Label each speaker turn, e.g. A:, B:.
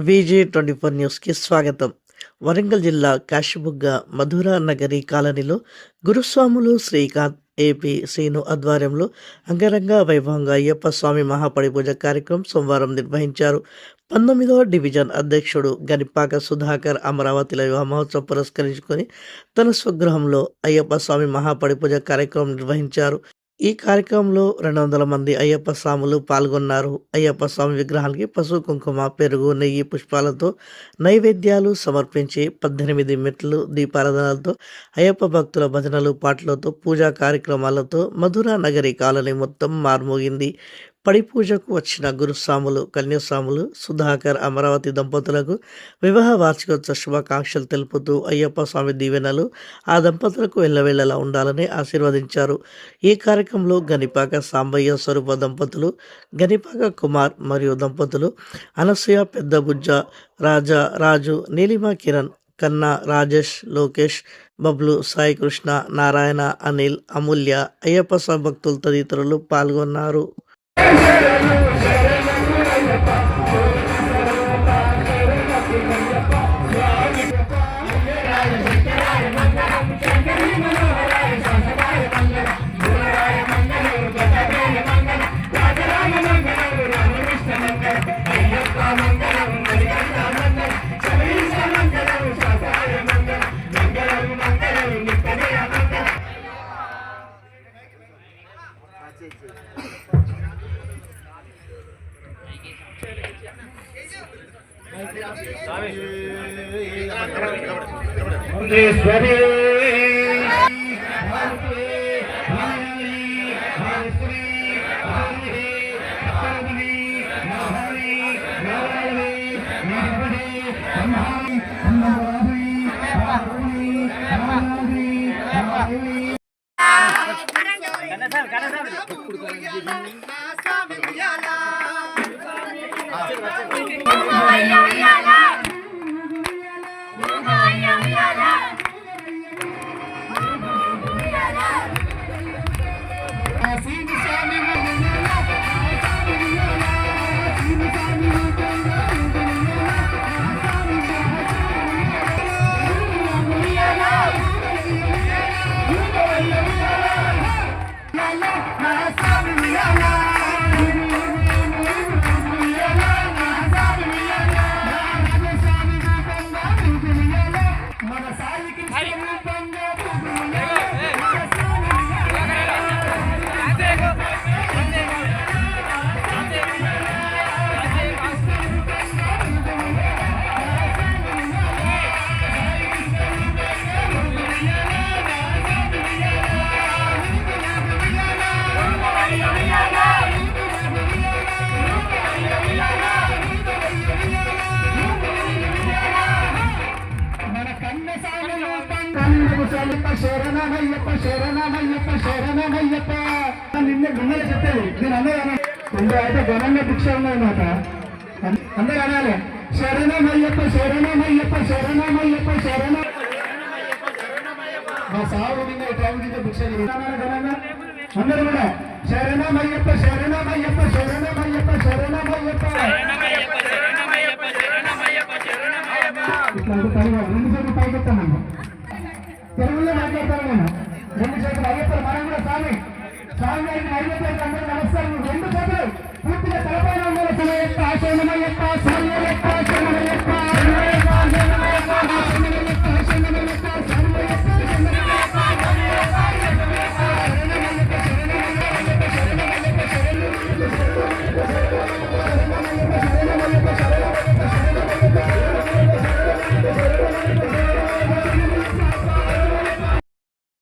A: VG24 న్యూస్‌కి స్వాగతం. వరంగల్ జిల్లా కాశీబుగ్గ మధురా నగరి కాలనీలో గురుస్వాములు శ్రీకాంత్, ఏపీ శ్రీను ఆధ్వర్యంలో అంగరంగ వైభవంగా అయ్యప్ప స్వామి మహాపడిపూజ కార్యక్రమం సోమవారం నిర్వహించారు. 19వ డివిజన్ అధ్యక్షుడు గనిపాక సుధాకర్ అమరావతిలో వివాహ మహోత్సవం పురస్కరించుకొని తన స్వగృహంలో అయ్యప్ప స్వామి మహాపడిపూజ కార్యక్రమం నిర్వహించారు. ఈ కార్యక్రమంలో 200 మంది అయ్యప్ప స్వాములు పాల్గొన్నారు. అయ్యప్ప స్వామి విగ్రహానికి పసుపు, కుంకుమ, పెరుగు, నెయ్యి, పుష్పాలతో నైవేద్యాలు సమర్పించి 18 మెట్లు దీపారాధనలతో అయ్యప్ప భక్తుల భజనలు, పాటలతో పూజా కార్యక్రమాలతో మధురా నగరి కాలనీ మొత్తం మార్మోగింది. పడి పూజకు వచ్చిన గురుస్వాములు, కన్యాస్వాములు సుధాకర్, అమరావతి దంపతులకు వివాహ వార్షికోత్సవ శుభాకాంక్షలు తెలుపుతూ అయ్యప్ప స్వామి దీవెనలు ఆ దంపతులకు ఎల్లవేళలా ఉండాలని ఆశీర్వదించారు. ఈ కార్యక్రమంలో గనిపాక సాంబయ్య, స్వరూప దంపతులు, గనిపాక కుమార్ మరియు దంపతులు, అనసూయ, పెద్దబుజ్జ, రాజా, రాజు, నీలిమ, కిరణ్, కన్నా, రాజేష్, లోకేష్, బబ్లు, సాయి కృష్ణ, నారాయణ, అనిల్, అమూల్య, అయ్యప్ప స్వామి భక్తులు తదితరులు పాల్గొన్నారు.
B: శరణమయ్యప్ప శరణమయ్యప్ప శరణమయ్యప్ప నిన్న గుమ్మలు చెప్పేది నేను అందరూ అయితే ఘనంగా భిక్ష ఉన్నమాట అందరూ అనాలి. శరణమయ్యప్ప శరణమయ్యప్ప శరణమయ్యప్ప శరణ మా సాగు నిన్న టైం కింద భిక్ష ఘనంగా అందరూ కూడా శరణమయ్యప్ప శరణమయ్యప్ప శరణమయ్యప్ప శరణమయ్యప్ప ఇట్లా రెండు సార్లు పైకెత్తామన్నా తెలుగులో మాట్లాడతాను నేను 2 చేతులు అయ్యప్ప మనం కూడా స్వామి స్వామి అయ్యప్ప